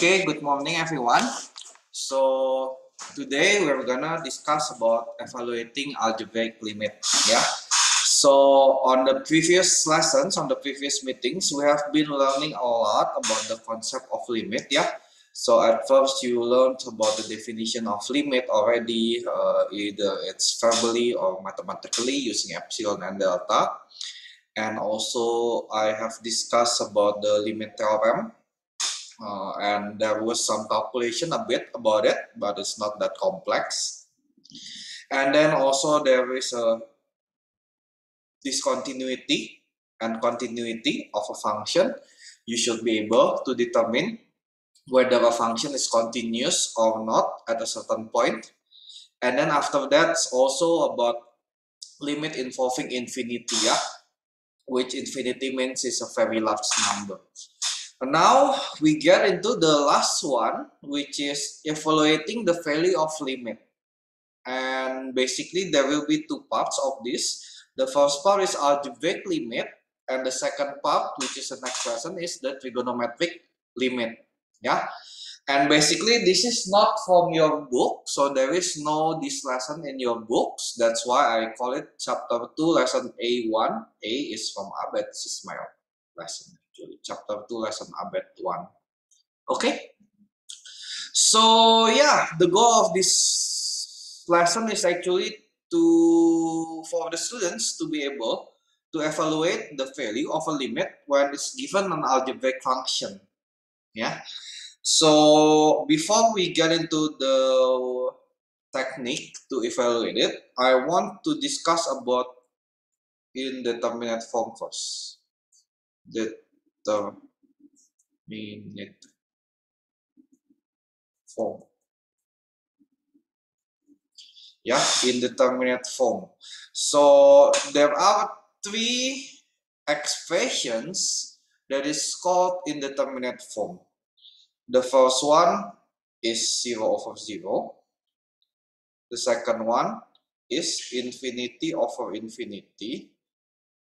Okay, good morning everyone. So today we're gonna discuss about evaluating algebraic limit. Yeah. So on the previous lessons, on the previous meetings, we have been learning a lot about the concept of limit. Yeah. So at first you learned about the definition of limit already, either it's verbally or mathematically using epsilon and delta. And also I have discussed about the limit theorem. And there was some calculation a bit about it, but it's not that complex. And then also there is a discontinuity and continuity of a function. You should be able to determine whether a function is continuous or not at a certain point. And then after that, also about limit involving infinity, yeah? Which infinity means is a very large number. Now we get into the last one, which is evaluating the value of limit. And basically there will be two parts of this. The first part is algebraic limit, and the second part, which is the next lesson, is the trigonometric limit. Yeah. And basically this is not from your book, so there is no this lesson in your books. That's why I call it chapter 2 lesson A1. A is from Abed. This is my lesson actually. Chapter 2 lesson Abed 1. Okay. So yeah, the goal of this lesson is actually for the students to be able to evaluate the value of a limit when it's given an algebraic function. Yeah. So before we get into the technique to evaluate it, I want to discuss about indeterminate form first. Determinate form. Yeah, indeterminate form. So there are three expressions that is called indeterminate form. The first one is 0 over 0. The second one is infinity over infinity.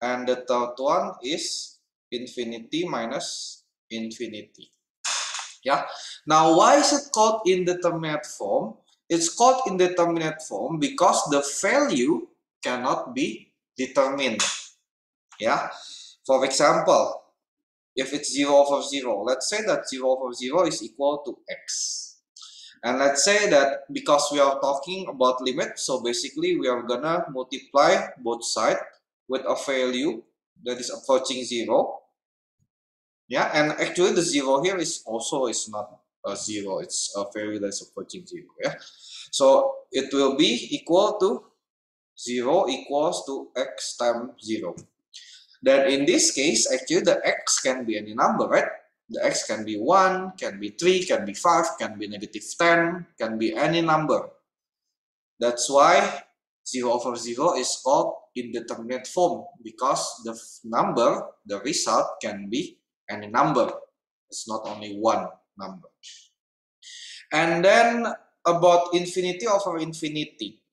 And the third one is infinity minus infinity. Yeah. Now, why is it called indeterminate form? It's called indeterminate form because the value cannot be determined. Yeah. For example, if it's 0 over 0, let's say that 0 over 0 is equal to x. And let's say that because we are talking about limit, so basically we are gonna multiply both sides with a value that is approaching 0. Yeah, and actually the 0 here is not a 0, it's a value that's approaching 0. Yeah, so it will be equal to 0 equals to x times 0. Then in this case, actually the x can be any number, right? The x can be 1, can be 3, can be 5, can be negative 10, can be any number. That's why 0 over 0 is called indeterminate form, because the number, the result, can be any number. It's not only one number. And then about infinity over infinity.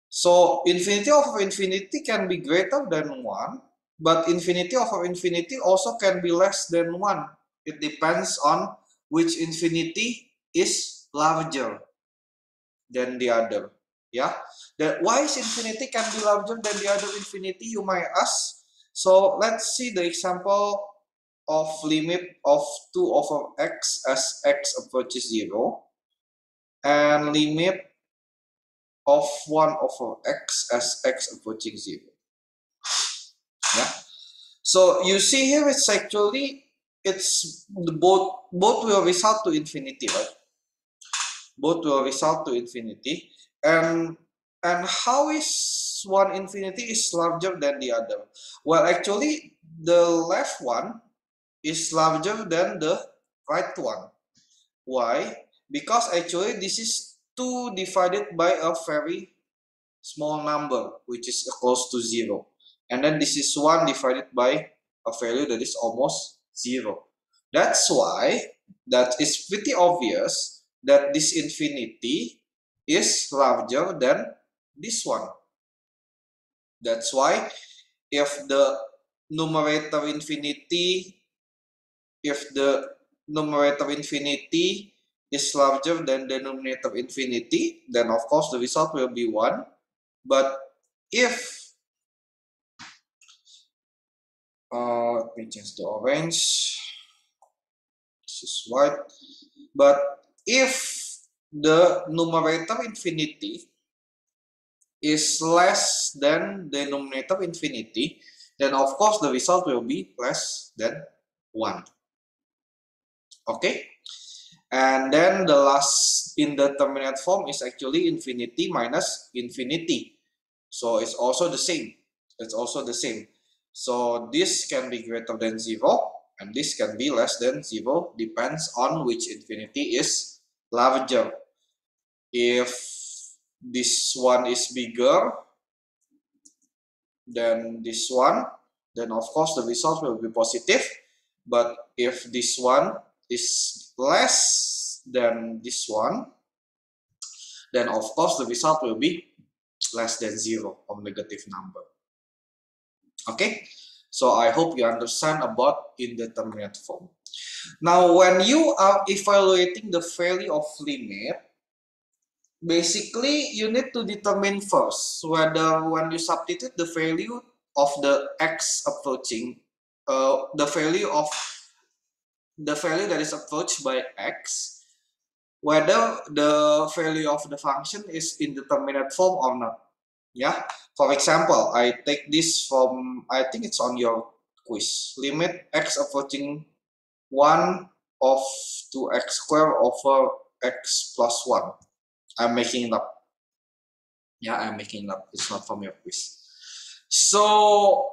So infinity over infinity can be greater than 1, but infinity over infinity also can be less than 1. It depends on which infinity is larger than the other. Yeah, why is infinity can be larger than the other infinity, you might ask. So let's see the example of limit of 2 over x as x approaches 0, and limit of 1 over x as x approaching 0. Yeah. So you see here, it's actually both will result to infinity, right? Both will result to infinity. And how is one infinity is larger than the other? Well, actually the left one is larger than the right one. Why? Because actually this is 2 divided by a very small number, which is close to 0. And then this is 1 divided by a value that is almost 0. That's why that is pretty obvious that this infinity is larger than this one. That's why if the numerator infinity, if the numerator infinity is larger than denominator infinity, then of course the result will be 1. But if, let me change the orange, this is white, but if the numerator infinity is less than denominator infinity, then of course the result will be less than 1. Okay? And then the last indeterminate form is actually infinity minus infinity. So it's also the same. It's also the same. So this can be greater than 0 and this can be less than 0, depends on which infinity is larger. If this one is bigger than this one, then of course the result will be positive. But if this one is less than this one, then of course the result will be less than 0 or negative number. Okay, so I hope you understand about indeterminate form. Now when you are evaluating the value of limit, basically you need to determine first whether when you substitute the value of the x approaching, the value that is approached by x, whether the value of the function is indeterminate form or not. Yeah, for example, I take this from, I think it's on your quiz, limit x approaching 1 of 2x squared over x plus 1. I'm making it up. Yeah, I'm making it up. It's not from your quiz. So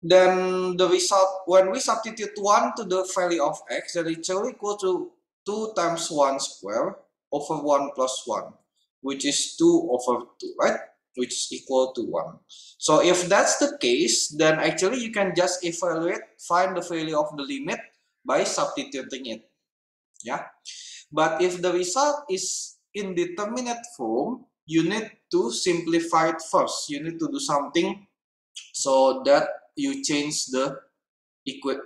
then the result, when we substitute 1 to the value of x, then it's equal to 2 times 1 squared over 1 plus 1, which is 2 over 2, right? Which is equal to 1. So if that's the case, then actually you can just find the value of the limit by substituting it. Yeah. But if the result is indeterminate form, you need to simplify it first. You need to do something so that you change the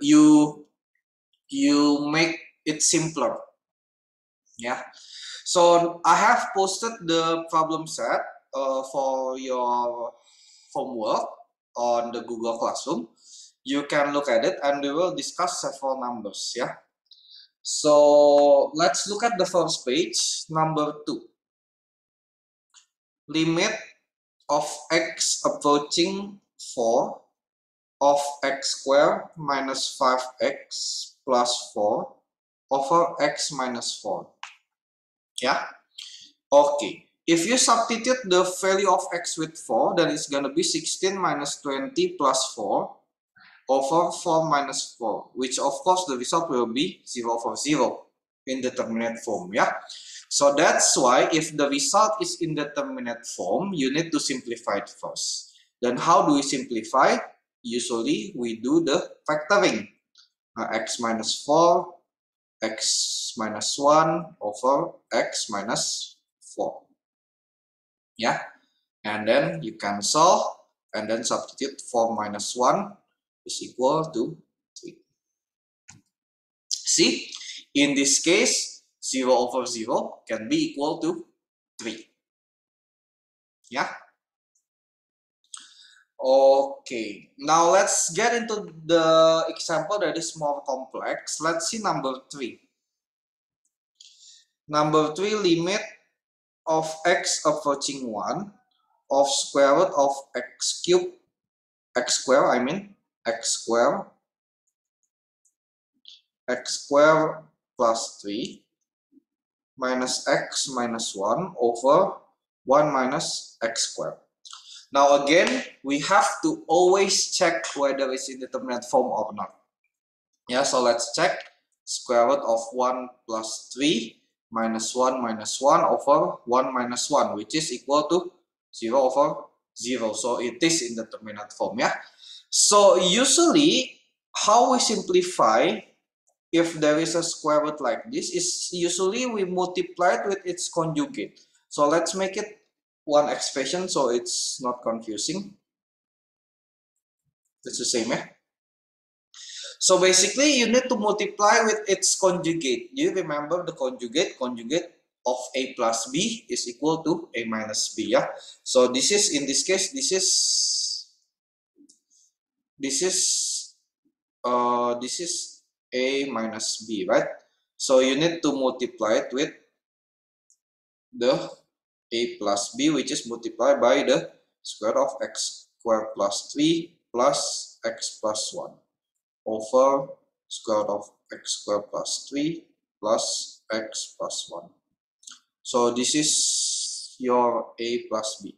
you make it simpler. Yeah. So I have posted the problem set for your homework on the Google Classroom. You can look at it and we will discuss several numbers. Yeah. So let's look at the first page, number 2. Limit of x approaching 4 of x squared minus 5x plus 4 over x minus 4. Yeah. Okay. If you substitute the value of x with 4, then it's going to be 16 minus 20 plus 4 over 4 minus 4, which of course the result will be 0 over 0, indeterminate form. Yeah. So that's why if the result is indeterminate form, you need to simplify it first. Then how do we simplify? Usually we do the factoring. X minus 4, x minus 1 over x minus 4. Yeah, and then you cancel and then substitute 4 minus 1 is equal to 3. See, in this case, 0 over 0 can be equal to 3. Yeah. Okay, now let's get into the example that is more complex. Let's see number 3. Number 3, limit of x approaching 1 of square root of x cubed, x square plus 3 minus x minus 1 over 1 minus x squared. Now again, we have to always check whether it's indeterminate form or not. Yeah, so let's check. Square root of 1 plus 3 minus 1 over 1 minus 1, which is equal to 0 over 0. So it is indeterminate form. Yeah. So usually, how we simplify if there is a square root like this is usually we multiply it with its conjugate. So let's make it one expression so it's not confusing. It's the same, yeah. So basically, you need to multiply with its conjugate. You remember the conjugate? Conjugate of a plus b is equal to a minus b. Yeah. So this is, in this case, this is a minus b, right? So you need to multiply it with the a plus b, which is multiplied by the square of x squared plus 3 plus x plus 1 over square root of x squared plus 3 plus x plus 1. So this is your a plus b.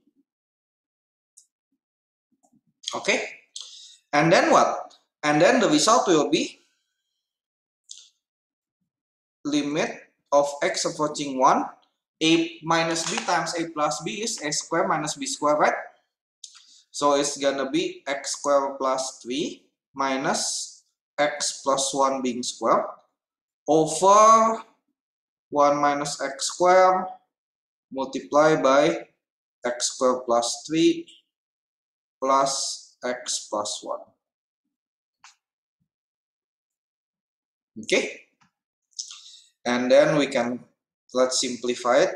Okay, and then what? And then the result will be limit of x approaching 1, a minus b times a plus b is a square minus b square, right? So it's gonna be x squared plus 3 minus x plus 1 being squared over 1 minus x squared multiplied by x squared plus 3 plus x plus 1. Okay, and then we can, let's simplify it.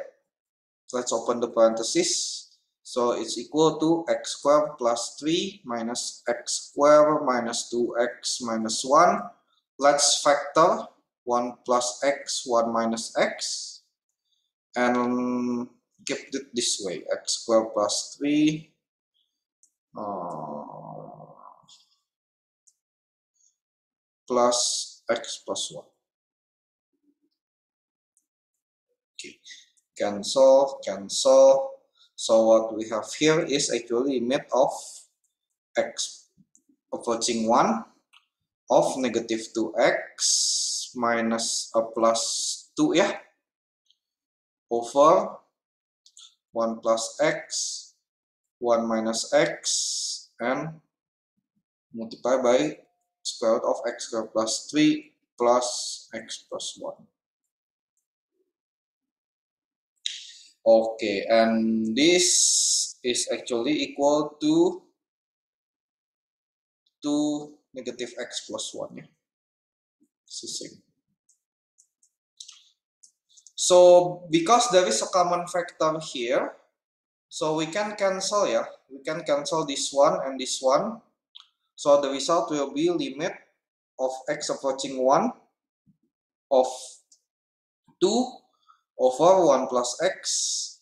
Let's open the parenthesis. So it's equal to x squared plus 3 minus x squared minus 2x minus 1. Let's factor 1 plus x, 1 minus x, and keep it this way, x squared plus 3 plus x plus 1. Okay, cancel. So what we have here is actually limit of x approaching 1 of negative 2x minus a plus 2, yeah, over 1 plus x, 1 minus x, and multiply by square root of x squared plus 3 plus x plus 1. Okay, and this is actually equal to negative x plus 1. Yeah, it's the same. So because there is a common factor here, so we can cancel, yeah, we can cancel this one and this one. So the result will be limit of x approaching 1 of 2 over 1 plus x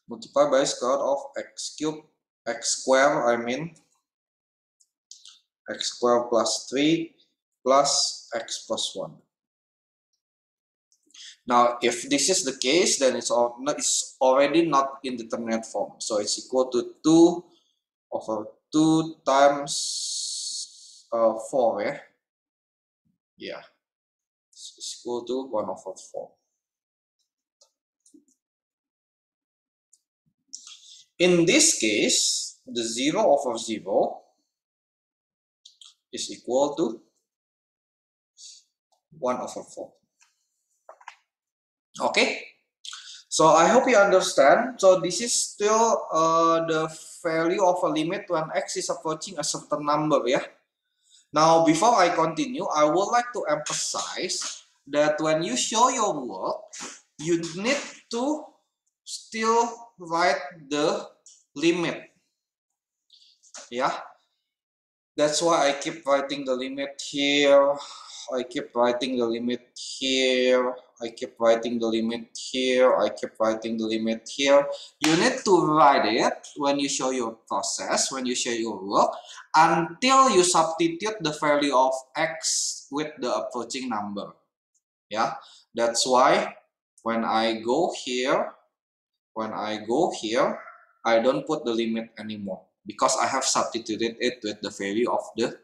multiplied by square root of x cubed, x squared, I mean, x squared plus 3 plus x plus 1. Now, if this is the case, then it's already not indeterminate form. So it's equal to 2 over 2 times 4, yeah? Yeah. It's equal to 1 over 4. In this case, the 0 over 0 is equal to 1 over 4. Okay, so I hope you understand. So this is still the value of a limit when x is approaching a certain number, yeah. Now, before I continue, I would like to emphasize that when you show your work, you need to still write the limit, yeah. That's why I keep writing the limit here, I keep writing the limit here, I keep writing the limit here, I keep writing the limit here. You need to write it when you show your process, when you show your work, until you substitute the value of x with the approaching number. Yeah, that's why when I go here, I don't put the limit anymore, because I have substituted it with the value of the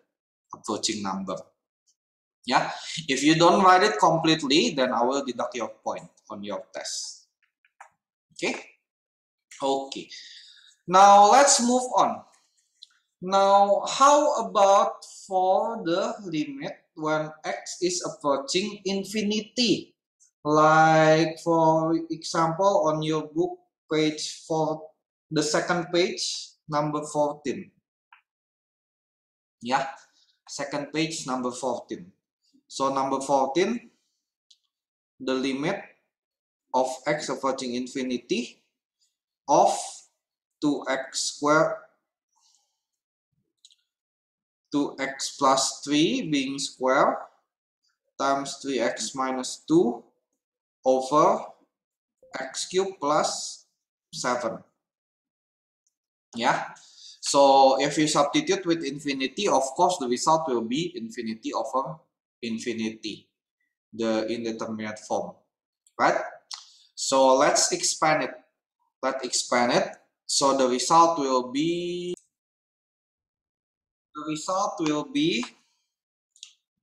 approaching number. Yeah, if you don't write it completely, then I will deduct your point on your test. Okay, now let's move on. Now, how about for the limit when x is approaching infinity? Like, for example, on your book, page 4, the second page, number 14. Yeah, second page, number 14. So number 14, the limit of x approaching infinity of 2x squared 2x plus 3 being square times 3x minus 2 over x cubed plus 7. Yeah. So if you substitute with infinity, of course the result will be infinity over infinity, the indeterminate form, right? So let's expand it. Let's expand it. So the result will be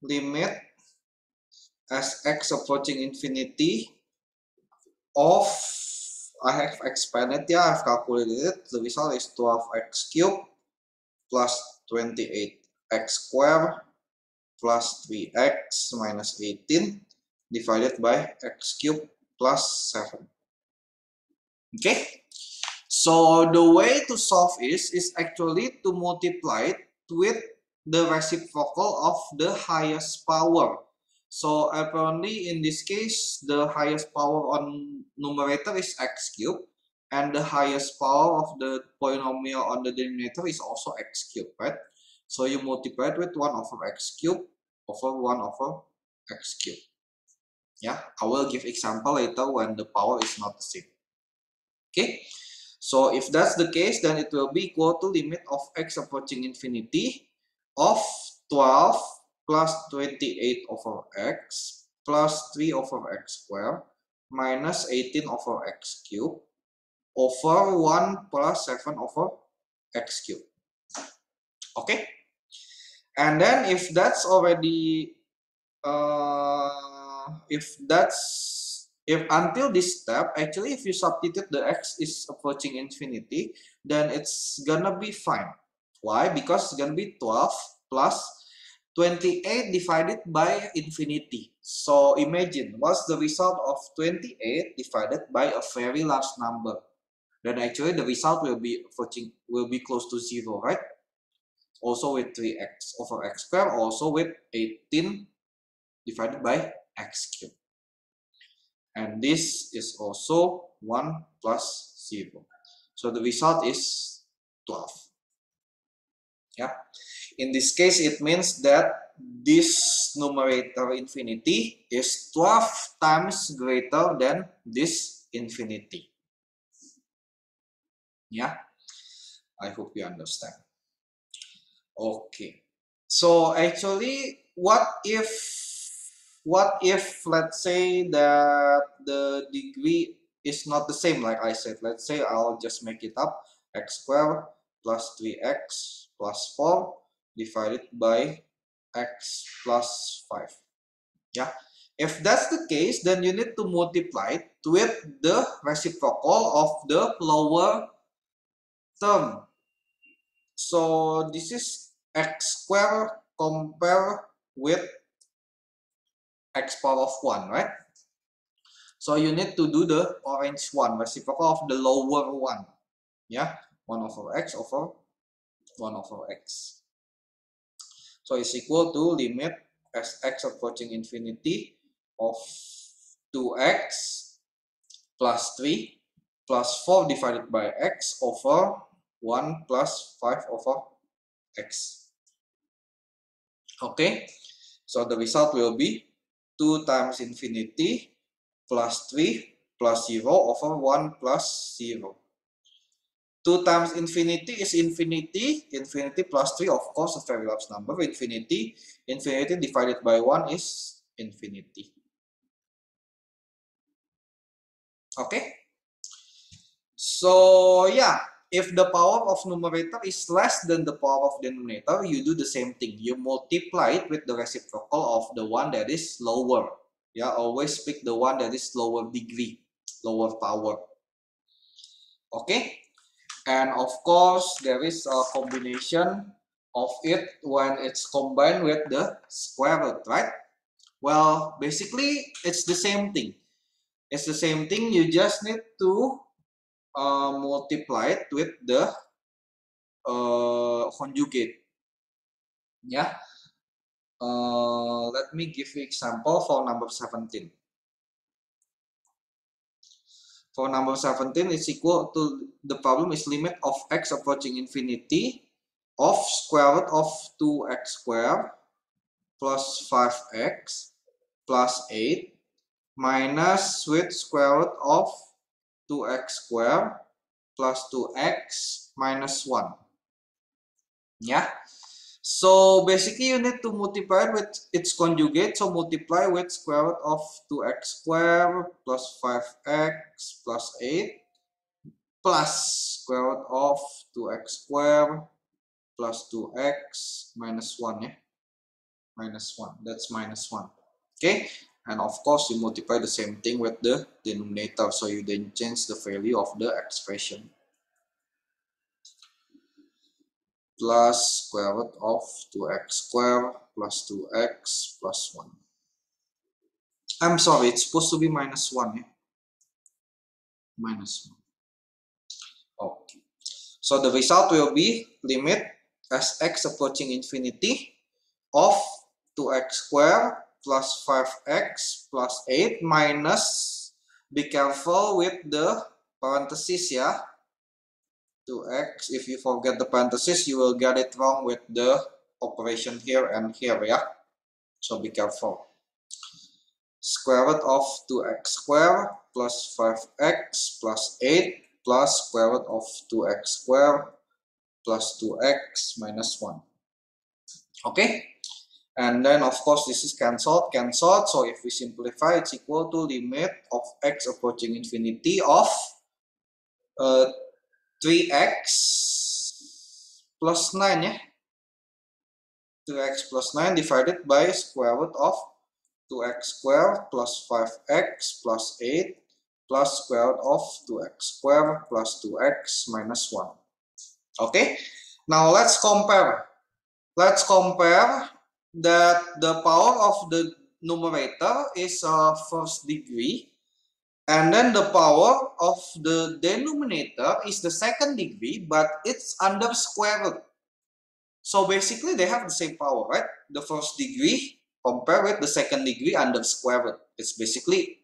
limit as x approaching infinity of, I have expanded, yeah, I've calculated it. The result is 12x cubed plus 28x squared plus 3x minus 18 divided by x cubed plus 7. Okay, so the way to solve is actually to multiply it with the reciprocal of the highest power. So apparently in this case, the highest power on numerator is x cubed, and the highest power of the polynomial on the denominator is also x cubed, right? So you multiply it with 1 over x cubed over 1 over x cubed. Yeah, I will give example later when the power is not the same. Okay, so if that's the case, then it will be equal to limit of x approaching infinity of 12 plus 28 over x plus 3 over x squared minus 18 over x cubed over 1 plus 7 over x cubed. Okay, and then if that's already if until this step, actually if you substitute the x is approaching infinity, then it's gonna be fine. Why? Because it's gonna be 12 plus 28 divided by infinity. So imagine what's the result of 28 divided by a very large number. Then actually the result will be close to 0, right? Also with 3x over x squared, also with 18 divided by x cubed. And this is also 1 plus 0. So the result is 12. Yeah. In this case, it means that this numerator infinity is 12 times greater than this infinity. Yeah. I hope you understand. Okay. So actually, what if let's say that the degree is not the same, like I said. Let's say I'll just make it up, x squared plus 3x plus 4 divided by x plus 5. Yeah, if that's the case, then you need to multiply it with the reciprocal of the lower term. So this is x squared compared with x power of 1, right? So you need to do the orange one, reciprocal of the lower one. Yeah, 1 over x over 1 over x. So it's equal to limit as x approaching infinity of 2x plus 3 plus 4 divided by x over 1 plus 5 over x. Okay, so the result will be 2 times infinity plus 3 plus 0 over 1 plus 0. 2 times infinity is infinity. Infinity plus 3, of course, a very large number. Infinity. Infinity divided by 1 is infinity. Okay. So, yeah. If the power of numerator is less than the power of denominator, you do the same thing. You multiply it with the reciprocal of the one that is lower. Yeah, always pick the one that is lower degree, lower power. Okay. And of course, there is a combination of it when it's combined with the square root, right? Well, basically, it's the same thing. It's the same thing. You just need to multiply it with the conjugate. Yeah. Let me give you example for number 17. For number 17, it's equal to, the problem is limit of x approaching infinity of square root of 2x squared plus 5x plus 8 minus with square root of 2x squared plus 2x minus 1. Yeah. So basically you need to multiply with its conjugate. So multiply with square root of 2x squared plus 5x plus 8 plus square root of 2x squared plus 2x minus 1, yeah. Minus 1. That's minus 1. Okay. And of course you multiply the same thing with the denominator. So you then change the value of the expression. Plus square root of 2x squared plus 2x plus 1. I'm sorry, it's supposed to be minus 1. Yeah? Minus 1. Okay. So the result will be limit as x approaching infinity of 2x squared plus 5x plus 8 minus, be careful with the parentheses, yeah. 2x, if you forget the parentheses, you will get it wrong with the operation here and here, yeah. So be careful. Square root of 2x squared plus 5x plus 8 plus square root of 2x squared plus 2x minus 1. Okay. And then of course this is cancelled. So if we simplify, it's equal to limit of x approaching infinity of 3x plus 9, yeah. 2x plus 9 divided by square root of 2x squared plus 5x plus 8 plus square root of 2x squared plus 2x minus 1. Okay, now let's compare. Let's compare that the power of the numerator is first degree, and then the power of the denominator is the second degree, but it's under square root. So basically they have the same power, right? The first degree compared with the second degree under square root. It's basically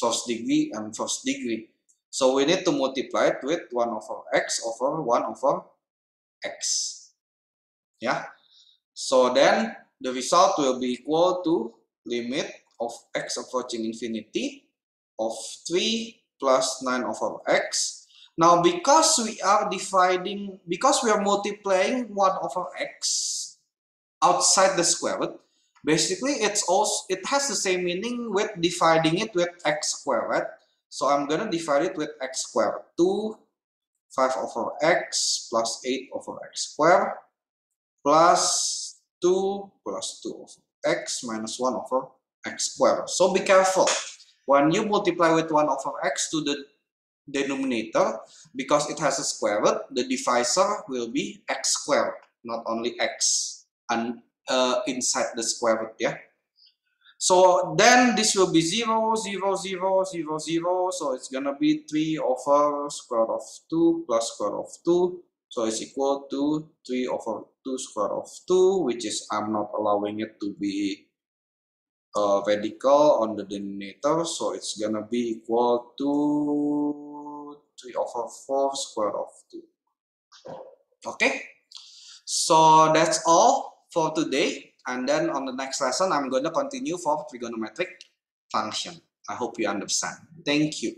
first degree and first degree. So we need to multiply it with 1 over x over 1 over x. Yeah. So then the result will be equal to limit of x approaching infinity of 3 plus 9 over x. Now, because we are multiplying 1 over x outside the square root, basically it has the same meaning with dividing it with x squared, right? So I'm gonna divide it with x squared. 2, 5 over x plus 8 over x squared plus 2 plus 2 over x minus 1 over x squared. So be careful. When you multiply with 1 over x to the denominator, because it has a square root, the divisor will be x squared, not only x, and inside the square root, yeah. So then this will be 0, 0, 0, 0, 0. So it's gonna be 3 over square root of 2 plus square root of 2. So it's equal to 3 over 2 square root of 2, which is, I'm not allowing it to be radical on the denominator. So it's gonna be equal to 3 over 4 square root of 2. Okay, so that's all for today. And then on the next lesson, I'm going to continue for trigonometric function. I hope you understand. Thank you.